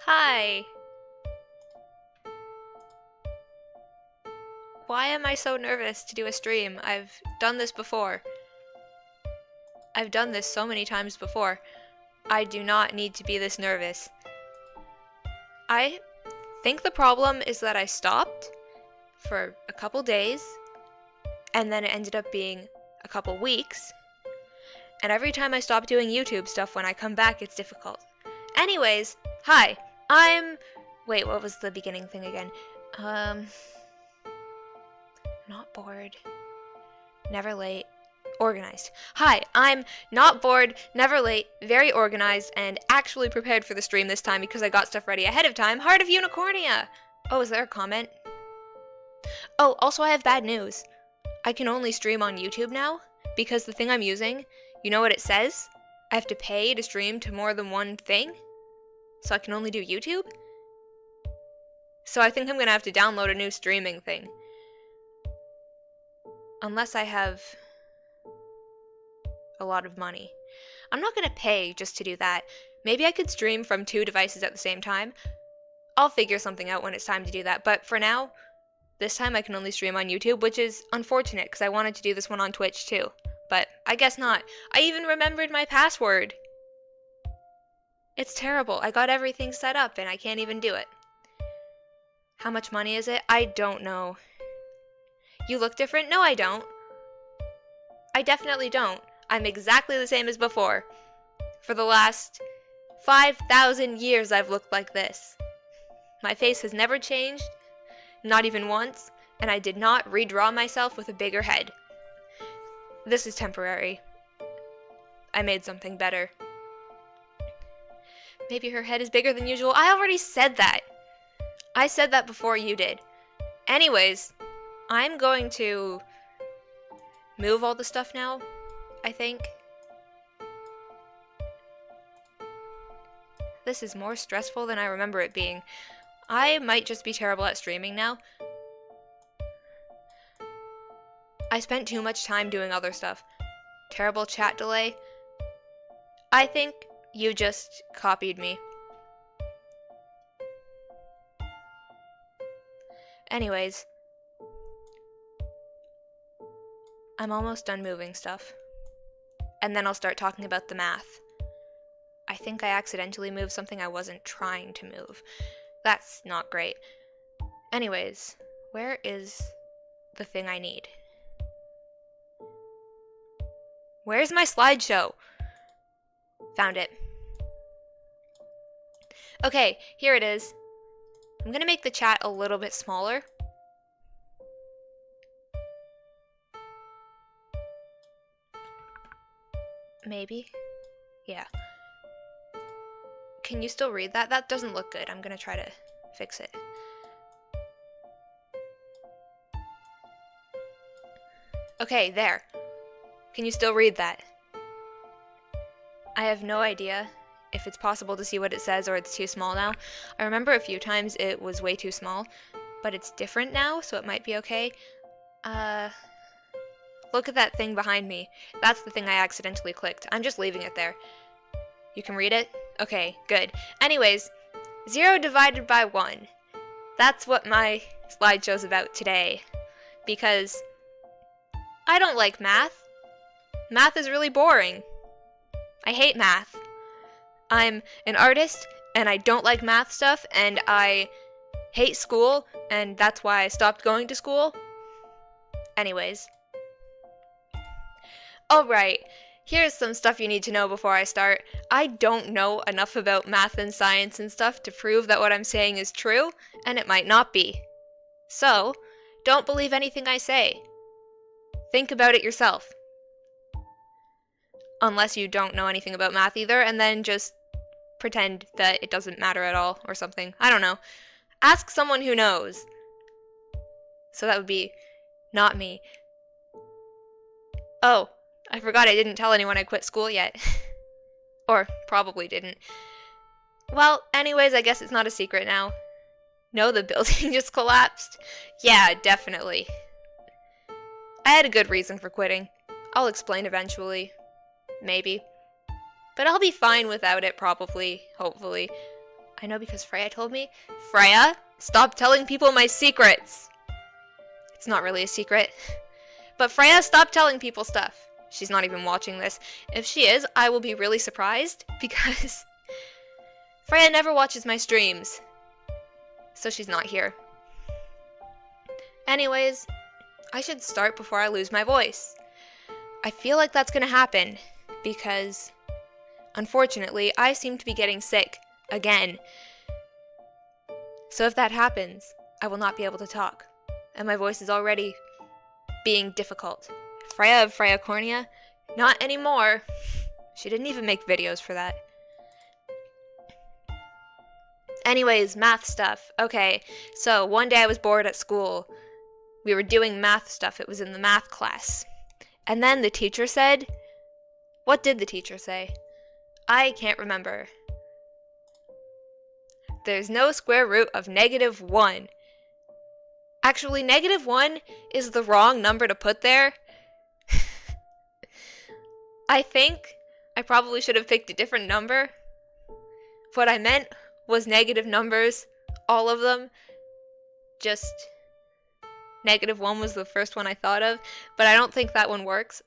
Hi! Why am I so nervous to do a stream? I've done this before. I've done this so many times before. I do not need to be this nervous. I think the problem is that I stopped for a couple days, and then it ended up being a couple weeks, and every time I stop doing YouTube stuff, when I come back, it's difficult. Anyways, hi, wait, what was the beginning thing again? Not bored, never late, organized. Hi, I'm not bored, never late, very organized, and actually prepared for the stream this time because I got stuff ready ahead of time. Heart of Unicornia! Oh, is there a comment? Oh, also I have bad news. I can only stream on YouTube now because the thing I'm using, you know what it says? I have to pay to stream to more than one thing? So I can only do YouTube? So I think I'm gonna have to download a new streaming thing. Unless I have a lot of money. I'm not gonna pay just to do that. Maybe I could stream from 2 devices at the same time. I'll figure something out when it's time to do that, but for now, this time I can only stream on YouTube, which is unfortunate because I wanted to do this one on Twitch too. But I guess not. I even remembered my password. It's terrible. I got everything set up and I can't even do it. How much money is it? I don't know. You look different? No, I don't. I definitely don't. I'm exactly the same as before. For the last 5,000 years I've looked like this. My face has never changed, not even once, and I did not redraw myself with a bigger head. This is temporary. I made something better. Maybe her head is bigger than usual. I already said that. I said that before you did. Anyways, I'm going to move all the stuff now, I think. This is more stressful than I remember it being. I might just be terrible at streaming now. I spent too much time doing other stuff. Terrible chat delay. I think you just copied me. Anyways, I'm almost done moving stuff. And then I'll start talking about the math. I think I accidentally moved something I wasn't trying to move. That's not great. Anyways, where is the thing I need? Where's my slideshow? Found it. Okay, here it is. I'm gonna make the chat a little bit smaller. Maybe? Yeah. Can you still read that? That doesn't look good. I'm gonna try to fix it. Okay, there. Can you still read that? I have no idea if it's possible to see what it says or it's too small now. I remember a few times it was way too small, but it's different now, so it might be okay. Look at that thing behind me. That's the thing I accidentally clicked. I'm just leaving it there. You can read it? Okay, good. Anyways, 0 divided by 1. That's what my slideshow's about today. Because I don't like math. Math is really boring. I hate math. I'm an artist, and I don't like math stuff, and I hate school, and that's why I stopped going to school. Anyways. Alright, here's some stuff you need to know before I start. I don't know enough about math and science and stuff to prove that what I'm saying is true, and it might not be. So, don't believe anything I say. Think about it yourself. Unless you don't know anything about math either, and then just pretend that it doesn't matter at all or something. I don't know. Ask someone who knows. So that would be not me. Oh, I forgot I didn't tell anyone I quit school yet. Or probably didn't. Well, anyways, I guess it's not a secret now. No, the building just collapsed. Yeah, definitely. I had a good reason for quitting. I'll explain eventually. Maybe. But I'll be fine without it, probably. Hopefully. I know because Freya told me. Freya, stop telling people my secrets! It's not really a secret. But Freya, stop telling people stuff. She's not even watching this. If she is, I will be really surprised because Freya never watches my streams. So she's not here. Anyways, I should start before I lose my voice. I feel like that's gonna happen because, unfortunately, I seem to be getting sick again. So if that happens, I will not be able to talk, and my voice is already being difficult. Freya of Unicornia? Not anymore. She didn't even make videos for that. Anyways, math stuff. Okay, so one day I was bored at school. We were doing math stuff. It was in the math class. And then the teacher said, what did the teacher say? I can't remember. There's no square root of -1. Actually, -1 is the wrong number to put there. I think I probably should have picked a different number. What I meant was negative numbers, all of them. Just -1 was the first one I thought of, but I don't think that one works.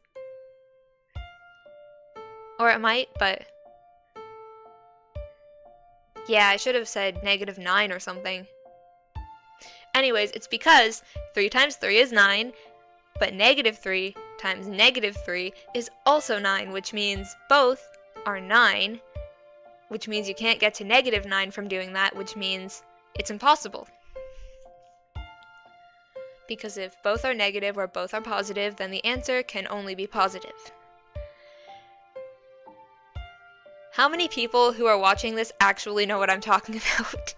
Or it might, but yeah, I should have said -9 or something. Anyways, it's because 3 times 3 is 9, but -3 times -3 is also 9, which means both are 9, which means you can't get to -9 from doing that, which means it's impossible. Because if both are negative or both are positive, then the answer can only be positive. How many people who are watching this actually know what I'm talking about?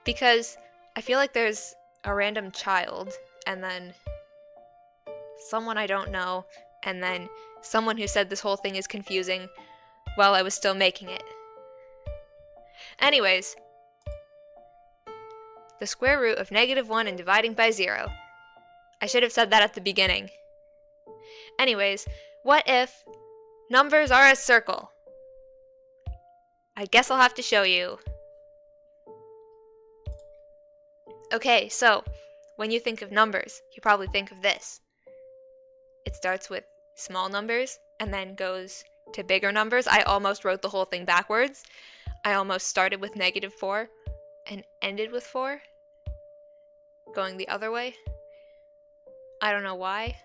Because I feel like there's a random child, and then someone I don't know, and then someone who said this whole thing is confusing while I was still making it. Anyways, the square root of -1 and dividing by 0. I should have said that at the beginning. Anyways, what if numbers are a circle? I guess I'll have to show you. Okay, so when you think of numbers, you probably think of this. It starts with small numbers and then goes to bigger numbers. I almost wrote the whole thing backwards. I almost started with -4 and ended with 4, going the other way. I don't know why.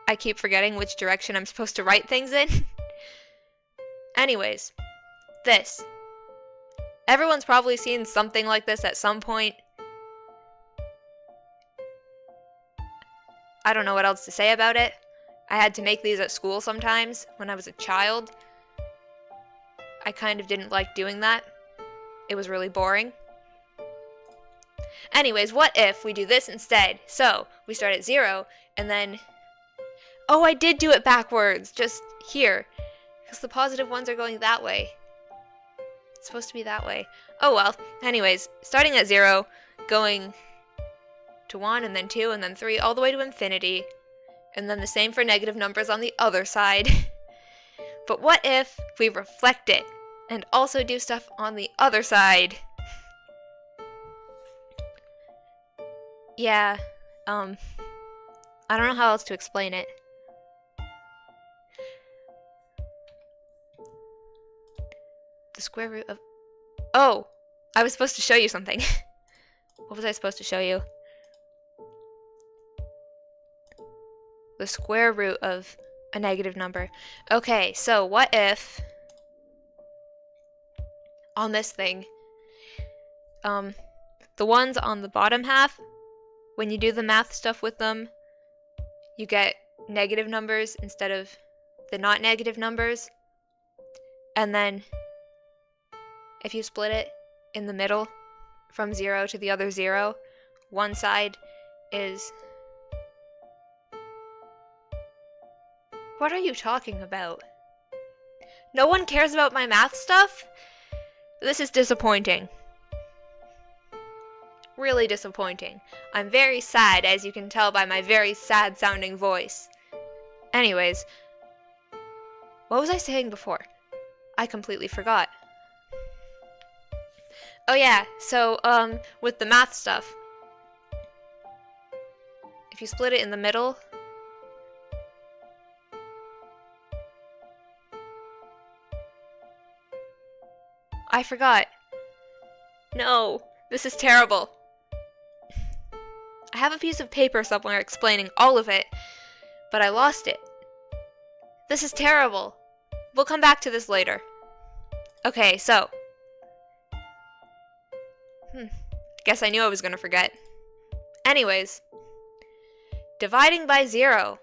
I keep forgetting which direction I'm supposed to write things in. Anyways, this. Everyone's probably seen something like this at some point. I don't know what else to say about it. I had to make these at school sometimes when I was a child. I kind of didn't like doing that. It was really boring. Anyways, what if we do this instead? So, we start at 0, and then... Oh, I did do it backwards, just here. Because the positive ones are going that way. It's supposed to be that way. Oh well. Anyways, starting at 0, going to 1, and then 2, and then 3, all the way to infinity. And then the same for negative numbers on the other side. But what if we reflect it, and also do stuff on the other side? Yeah, I don't know how else to explain it. The square root of... Oh! I was supposed to show you something. What was I supposed to show you? The square root of a negative number. Okay, so what if... on this thing, the ones on the bottom half, when you do the math stuff with them, you get negative numbers instead of the not negative numbers. And then if you split it in the middle from 0 to the other 0, one side is... What are you talking about? No one cares about my math stuff? This is disappointing. Really disappointing. I'm very sad, as you can tell by my very sad sounding voice. Anyways, what was I saying before? I completely forgot. Oh yeah, so, with the math stuff, if you split it in the middle, I forgot. No, this is terrible. I have a piece of paper somewhere explaining all of it, but I lost it. This is terrible. We'll come back to this later. Okay, so. Guess I knew I was gonna forget. Anyways. Dividing by 0.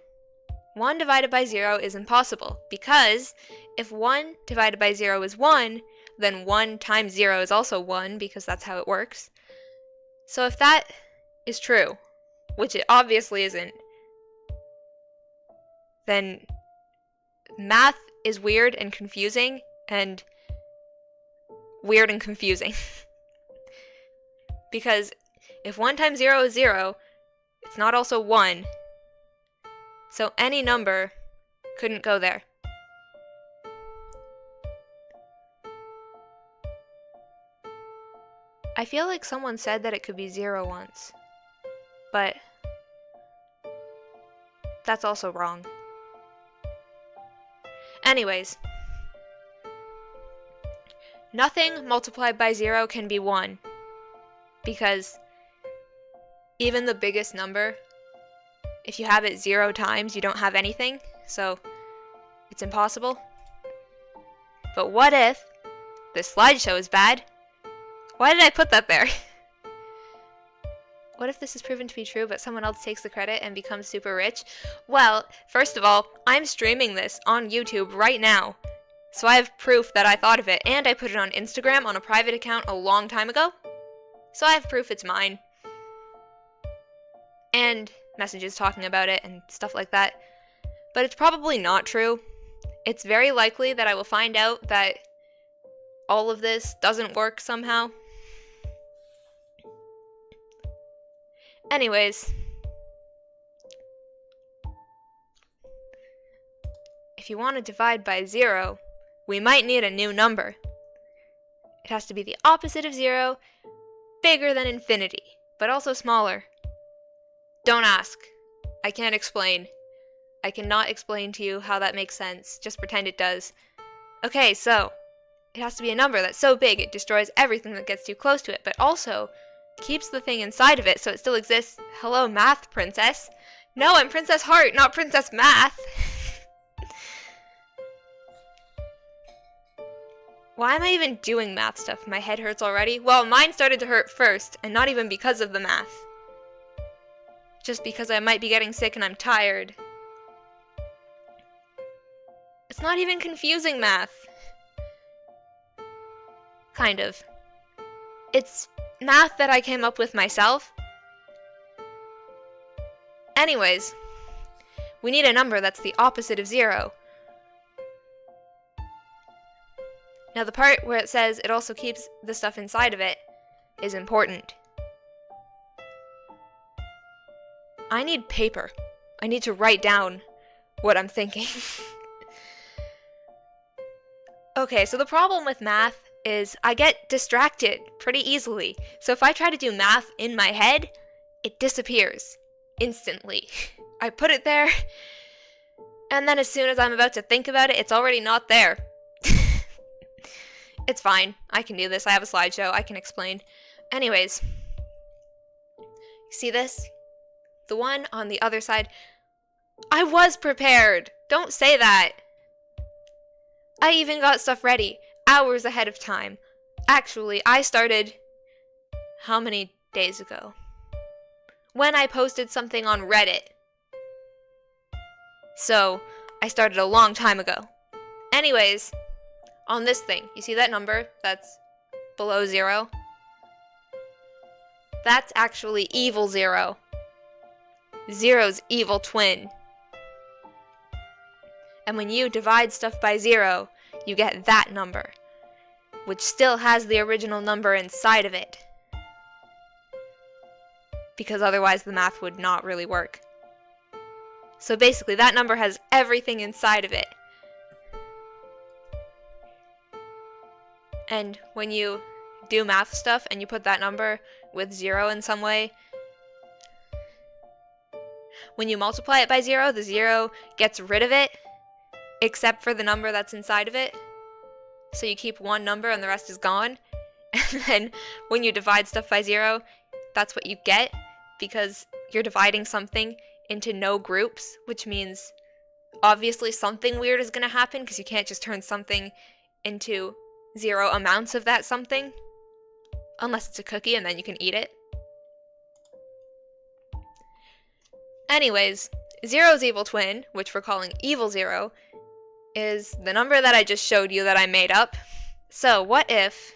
1 divided by 0 is impossible, because if 1 divided by 0 is 1, then 1 times 0 is also 1, because that's how it works. So if that is true, which it obviously isn't, then math is weird and confusing, and weird and confusing. Because if 1 times 0 is 0, it's not also 1, so any number couldn't go there. I feel like someone said that it could be 0 once, but that's also wrong. Anyways, nothing multiplied by 0 can be 1, because even the biggest number, if you have it 0 times, you don't have anything, so it's impossible. But what if this slideshow is bad? Why did I put that there? What if this is proven to be true, but someone else takes the credit and becomes super rich? Well, first of all, I'm streaming this on YouTube right now, so I have proof that I thought of it, and I put it on Instagram on a private account a long time ago, so I have proof it's mine. And messages talking about it and stuff like that. But it's probably not true. It's very likely that I will find out that all of this doesn't work somehow. Anyways, if you want to divide by 0, we might need a new number. It has to be the opposite of 0, bigger than infinity, but also smaller. Don't ask. I can't explain. I cannot explain to you how that makes sense. Just pretend it does. Okay, so it has to be a number that's so big it destroys everything that gets too close to it, but also keeps the thing inside of it so it still exists. Hello, math princess. No, I'm Princess Heart, not Princess Math. Why am I even doing math stuff? My head hurts already? Well, mine started to hurt first, and not even because of the math. Just because I might be getting sick and I'm tired. It's not even confusing math. Kind of. It's math that I came up with myself. Anyways, we need a number that's the opposite of 0. Now the part where it says it also keeps the stuff inside of it is important. I need paper. I need to write down what I'm thinking. Okay, so the problem with math is I get distracted pretty easily. So if I try to do math in my head, it disappears instantly. I put it there, and then as soon as I'm about to think about it, it's already not there. It's fine. I can do this. I have a slideshow. I can explain. Anyways, see this? The one on the other side. I was prepared. Don't say that. I even got stuff ready hours ahead of time. Actually, I started how many days ago? When I posted something on Reddit. So, I started a long time ago. Anyways, on this thing, you see that number that's below 0? That's actually evil 0. 0's evil twin. And when you divide stuff by 0, you get that number, which still has the original number inside of it. Because otherwise the math would not really work. So basically that number has everything inside of it. And when you do math stuff and you put that number with 0 in some way, when you multiply it by 0, the 0 gets rid of it, except for the number that's inside of it. So you keep one number and the rest is gone. And then when you divide stuff by 0, that's what you get, because you're dividing something into no groups, which means obviously something weird is going to happen, because you can't just turn something into 0 amounts of that something, unless it's a cookie and then you can eat it. Anyways, 0's evil twin, which we're calling evil 0, is the number that I just showed you that I made up. So what if...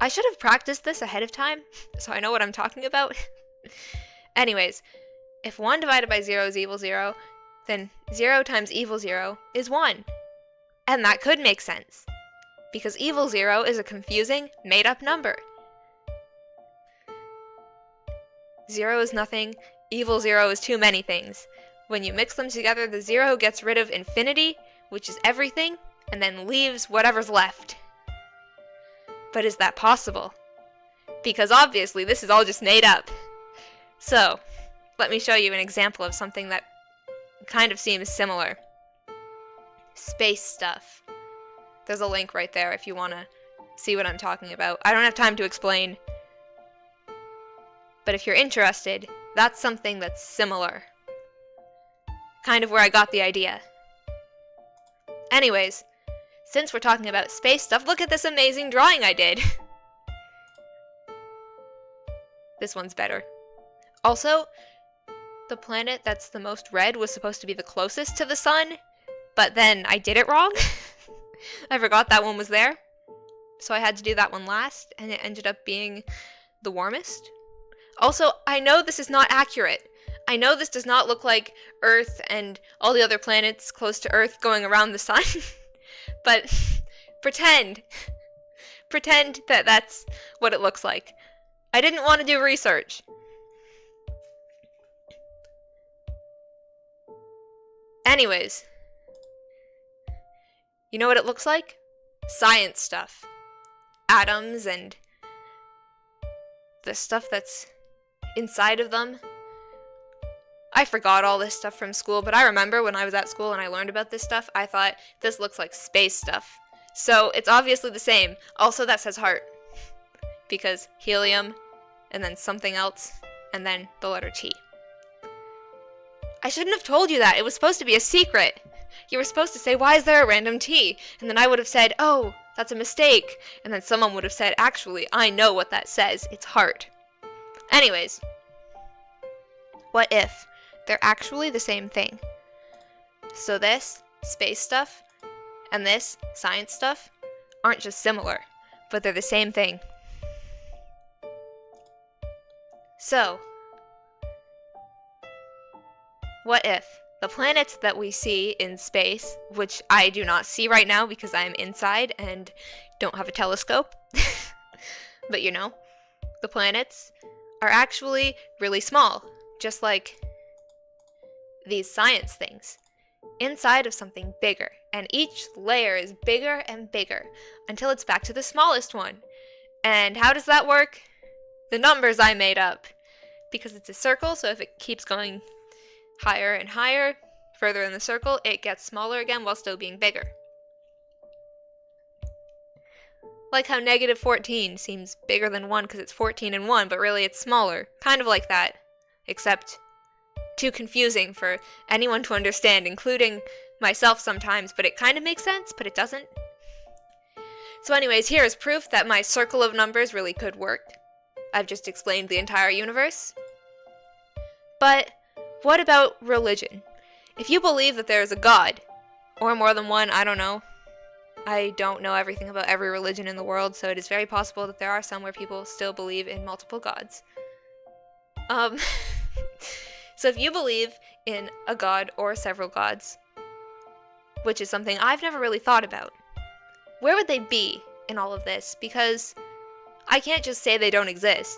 I should have practiced this ahead of time, so I know what I'm talking about. Anyways, if 1 divided by 0 is evil 0, then 0 times evil 0 is 1. And that could make sense, because evil 0 is a confusing, made-up number. 0 is nothing, evil 0 is too many things. When you mix them together, the 0 gets rid of infinity, which is everything, and then leaves whatever's left. But is that possible? Because obviously this is all just made up. So, let me show you an example of something that kind of seems similar. Space stuff. There's a link right there if you want to see what I'm talking about. I don't have time to explain. But if you're interested, that's something that's similar. Kind of where I got the idea. Anyways, since we're talking about space stuff, look at this amazing drawing I did. This one's better. Also, the planet that's the most red was supposed to be the closest to the sun, but then I did it wrong. I forgot that one was there. So I had to do that one last, and it ended up being the warmest. Also, I know this is not accurate. I know this does not look like Earth and all the other planets close to Earth going around the sun, but pretend that that's what it looks like. I didn't want to do research. Anyways, you know what it looks like? Science stuff. Atoms and the stuff that's inside of them. I forgot all this stuff from school, but I remember when I was at school and I learned about this stuff, I thought, this looks like space stuff. So it's obviously the same. Also, that says heart, because helium, and then something else, and then the letter T. I shouldn't have told you that. It was supposed to be a secret. You were supposed to say, why is there a random T? And then I would have said, oh, that's a mistake. And then someone would have said, actually, I know what that says. It's heart. Anyways, what if they're actually the same thing? So this, space stuff, and this, science stuff, aren't just similar, but they're the same thing. So, what if the planets that we see in space, which I do not see right now because I'm inside and don't have a telescope, but you know, the planets are actually really small, just like these science things, inside of something bigger, and each layer is bigger and bigger until it's back to the smallest one. And how does that work? The numbers I made up, because it's a circle, so if it keeps going higher and higher, further in the circle, it gets smaller again while still being bigger. Like how negative 14 seems bigger than 1 because it's 14 and 1, but really it's smaller. Kind of like that, except too confusing for anyone to understand, including myself sometimes, but it kind of makes sense, but it doesn't. So anyways, here is proof that my circle of numbers really could work. I've just explained the entire universe. But what about religion? If you believe that there is a God, or more than one, I don't know. I don't know everything about every religion in the world, so it is very possible that there are some where people still believe in multiple gods. So if you believe in a god or several gods, which is something I've never really thought about, where would they be in all of this? Because I can't just say they don't exist.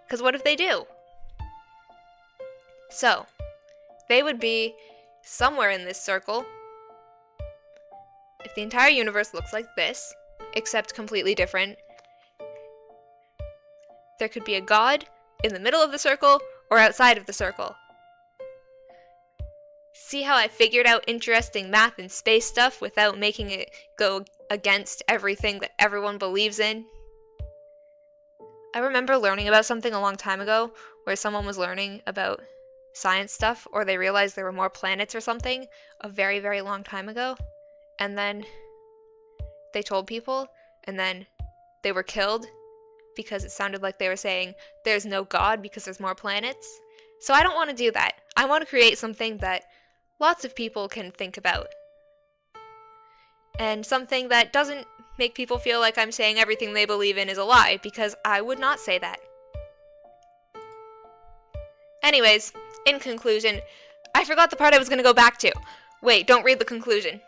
Because what if they do? So, they would be somewhere in this circle, if the entire universe looks like this, except completely different, there could be a god in the middle of the circle or outside of the circle. See how I figured out interesting math and space stuff without making it go against everything that everyone believes in? I remember learning about something a long time ago where someone was learning about science stuff, or they realized there were more planets or something a very, very long time ago, and then they told people, and then they were killed because it sounded like they were saying there's no God because there's more planets. So I don't want to do that. I want to create something that lots of people can think about, and something that doesn't make people feel like I'm saying everything they believe in is a lie, because I would not say that. Anyways, in conclusion, I forgot the part I was going to go back to. Wait, don't read the conclusion.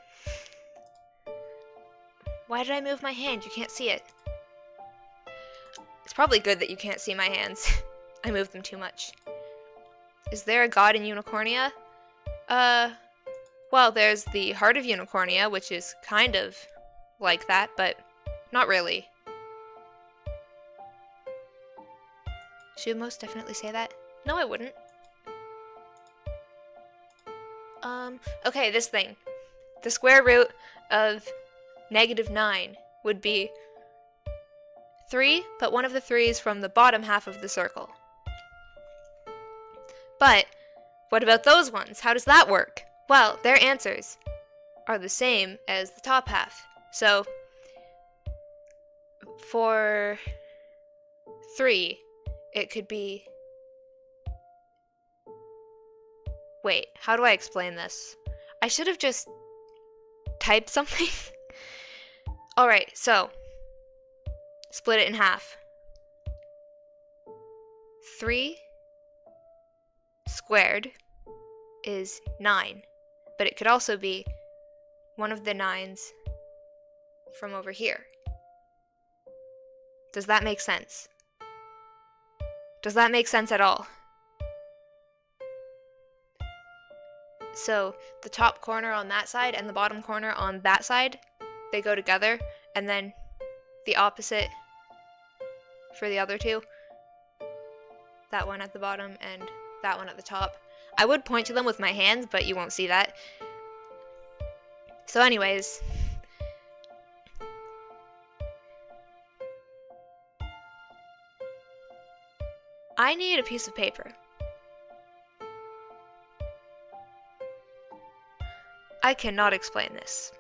Why did I move my hand? You can't see it. It's probably good that you can't see my hands. I moved them too much. Is there a god in Unicornia? Well, there's the Heart of Unicornia, which is kind of like that, but not really. Should most definitely say that? No, I wouldn't. Okay, this thing. The square root of -9 would be 3, but one of the 3's from the bottom half of the circle. But what about those ones? How does that work? Well, their answers are the same as the top half. So for 3, it could be... Wait, how do I explain this? I should have just typed something. Alright, so split it in half. 3 squared is 9, but it could also be one of the 9's from over here. Does that make sense? Does that make sense at all? So the top corner on that side and the bottom corner on that side, they go together, and then the opposite for the other two. That one at the bottom and that one at the top. I would point to them with my hands, but you won't see that. So anyways, I need a piece of paper. I cannot explain this.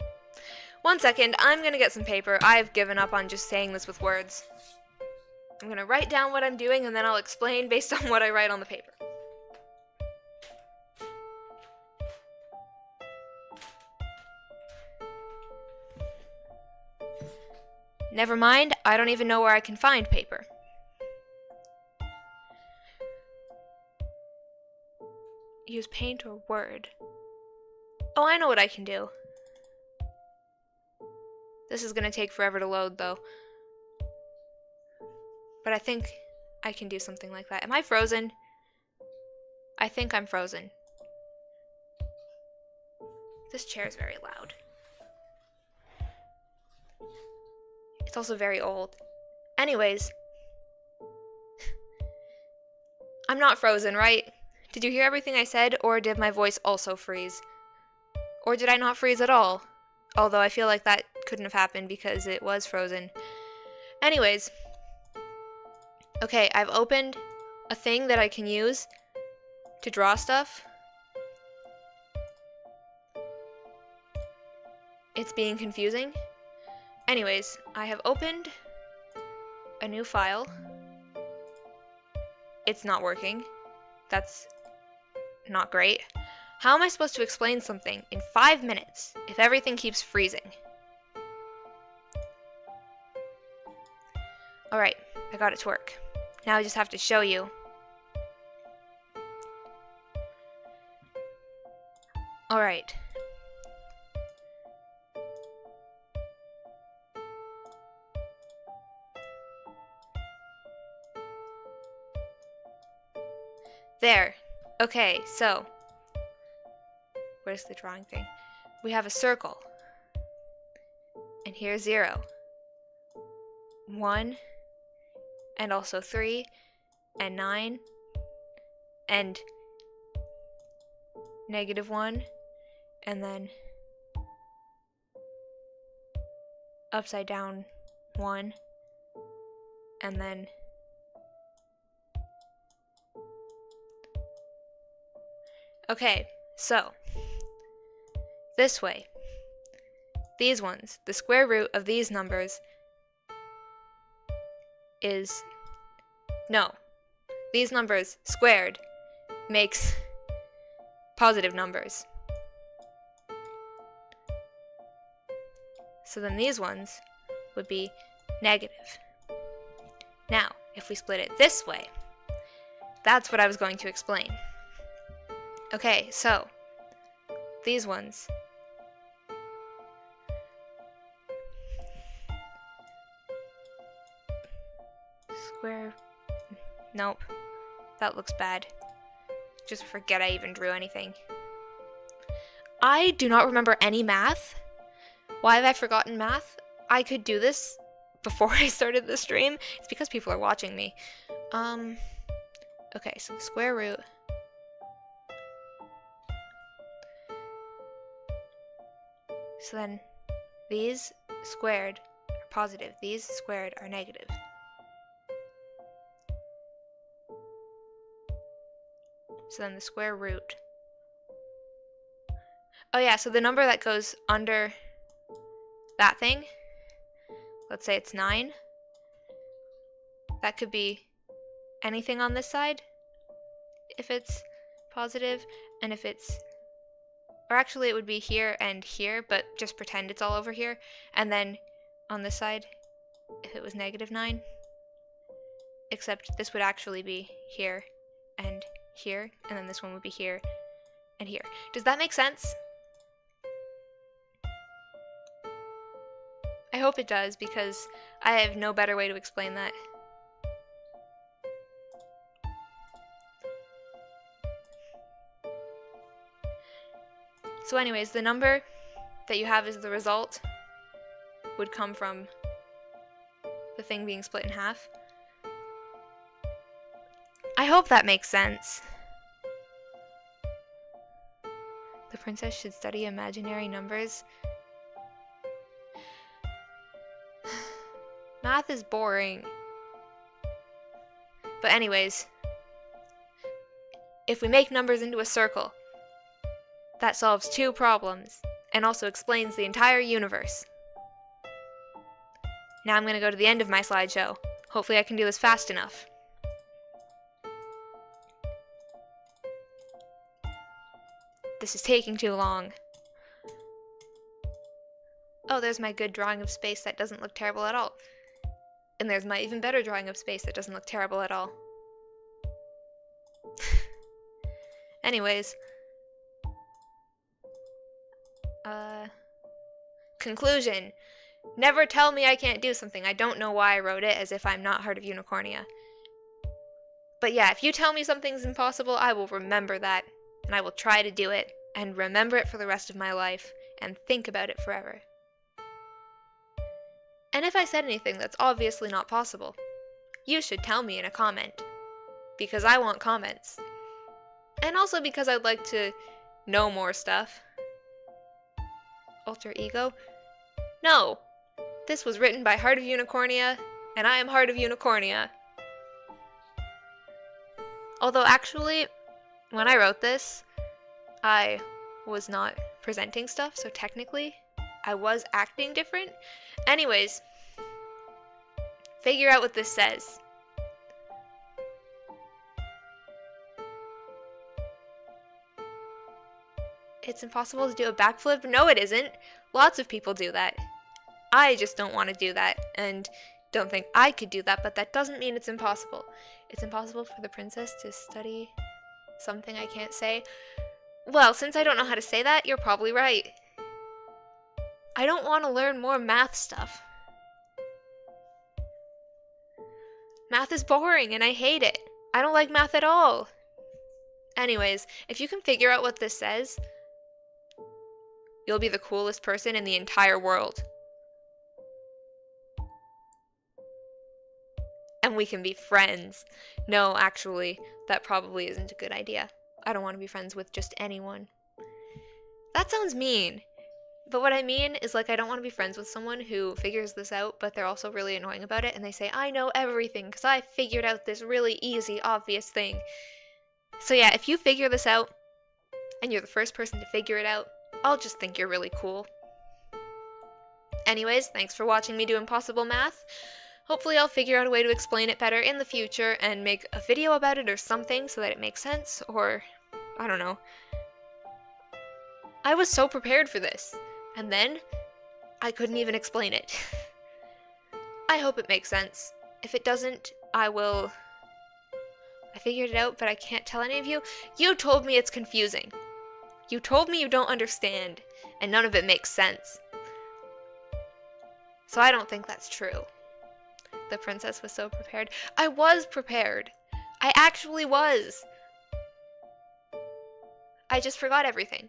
1 second, I'm gonna get some paper. I've given up on just saying this with words. I'm gonna write down what I'm doing, and then I'll explain based on what I write on the paper. Never mind, I don't even know where I can find paper. Use paint or word. Oh, I know what I can do. This is gonna take forever to load, though. But I think I can do something like that. Am I frozen? I think I'm frozen. This chair is very loud. It's also very old. Anyways. I'm not frozen, right? Did you hear everything I said, or did my voice also freeze? Or did I not freeze at all? Although I feel like that couldn't have happened because it was frozen. Anyways. Okay, I've opened a thing that I can use to draw stuff. It's being confusing. Anyways, I have opened a new file. It's not working. That's not great. How am I supposed to explain something in 5 minutes if everything keeps freezing? Alright, I got it to work. Now I just have to show you. Alright. There. Okay, so where's the drawing thing? We have a circle. and here's 0. 1, and also 3, and 9, and -1, and then upside down 1, and then okay, so this way, these ones, the square root of these numbers is, no, these numbers squared makes positive numbers. So then these ones would be negative. Now, if we split it this way, that's what I was going to explain. Okay, so these ones square, nope, that looks bad. Just forget I even drew anything. I do not remember any math. Why have I forgotten math? I could do this before I started the stream. It's because people are watching me. Okay, so the square root. So then these squared are positive, these squared are negative. So then the square root. Oh yeah, so the number that goes under that thing, let's say it's 9, that could be anything on this side if it's positive, and if it's, or actually it would be here and here, but just pretend it's all over here, and then on this side if it was -9, except this would actually be here and here, and then this one would be here and here. Does that make sense? I hope it does, because I have no better way to explain that. So anyways, the number that you have as the result would come from the thing being split in half. I hope that makes sense. The princess should study imaginary numbers. Math is boring. But anyways, if we make numbers into a circle, that solves 2 problems, and also explains the entire universe. Now I'm going to go to the end of my slideshow. Hopefully I can do this fast enough. This is taking too long. Oh, there's my good drawing of space that doesn't look terrible at all. And there's my even better drawing of space that doesn't look terrible at all. Anyways. Conclusion. Never tell me I can't do something. I don't know why I wrote it as if I'm not Heart of Unicornia. But yeah, if you tell me something's impossible, I will remember that. And I will try to do it. And remember it for the rest of my life. And think about it forever. And if I said anything that's obviously not possible, you should tell me in a comment. Because I want comments. And also because I'd like to know more stuff. Alter ego? No! This was written by Heart of Unicornia, and I am Heart of Unicornia. Although actually, when I wrote this, I was not presenting stuff, so technically, I was acting different. Anyways, figure out what this says. It's impossible to do a backflip? No, it isn't. Lots of people do that. I just don't want to do that, and don't think I could do that, but that doesn't mean it's impossible. It's impossible for the princess to study something I can't say. Well, since I don't know how to say that, you're probably right. I don't want to learn more math stuff. Math is boring, and I hate it. I don't like math at all. Anyways, if you can figure out what this says, you'll be the coolest person in the entire world. we can be friends. No, actually, that probably isn't a good idea. I don't want to be friends with just anyone. That sounds mean. But what I mean is, like, I don't want to be friends with someone who figures this out, but they're also really annoying about it, and they say, I know everything, because I figured out this really easy, obvious thing. So yeah, if you figure this out, and you're the first person to figure it out, I'll just think you're really cool. Anyways, thanks for watching me do impossible math. Hopefully I'll figure out a way to explain it better in the future and make a video about it or something so that it makes sense, or I don't know. I was so prepared for this, and then I couldn't even explain it. I hope it makes sense. If it doesn't, I figured it out, but I can't tell any of you. You told me it's confusing. You told me you don't understand, and none of it makes sense. So I don't think that's true. The princess was so prepared. I was prepared. I actually was. I just forgot everything.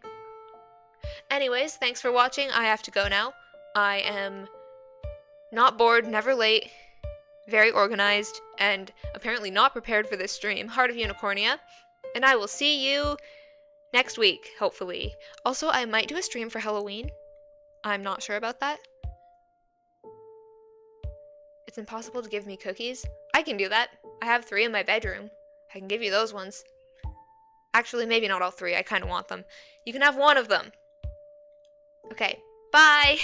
Anyways, thanks for watching. I have to go now. I am not bored, never late, very organized, and apparently not prepared for this stream. Heart of Unicornia. And I will see you next week, hopefully. Also, I might do a stream for Halloween. I'm not sure about that. It's impossible to give me cookies. I can do that. I have 3 in my bedroom. I can give you those ones. Actually, maybe not all 3. I kind of want them. You can have 1 of them. Okay, bye!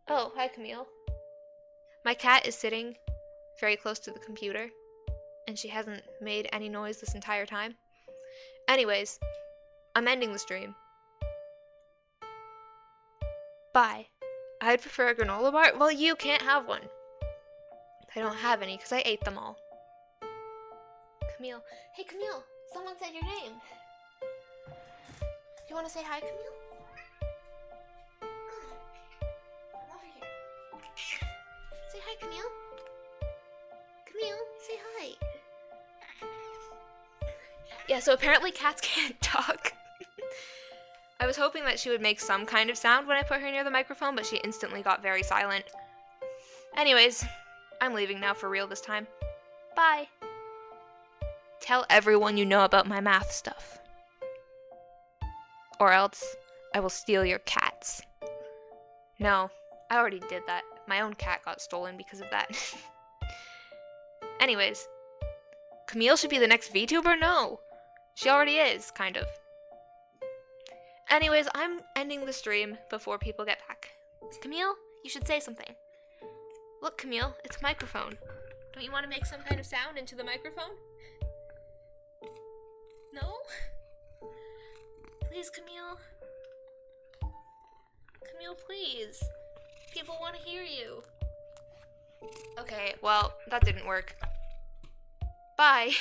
Oh, hi Camille. My cat is sitting very close to the computer, and she hasn't made any noise this entire time. Anyways, I'm ending the stream. Bye. I'd prefer a granola bar. Well, you can't have one. I don't have any because I ate them all. Camille. Hey, Camille. Someone said your name. Do you want to say hi, Camille? Come over here. Say hi, Camille. Camille, say hi. Yeah, so apparently cats can't talk. I was hoping that she would make some kind of sound when I put her near the microphone, but she instantly got very silent. Anyways, I'm leaving now for real this time. Bye. Tell everyone you know about my math stuff. Or else, I will steal your cats. No, I already did that. My own cat got stolen because of that. Anyways, Camille should be the next VTuber? No. She already is, kind of. Anyways, I'm ending the stream before people get back. Camille, you should say something. Look, Camille, it's a microphone. Don't you want to make some kind of sound into the microphone? No? Please, Camille. Camille, please. People want to hear you. Okay, well, that didn't work. Bye.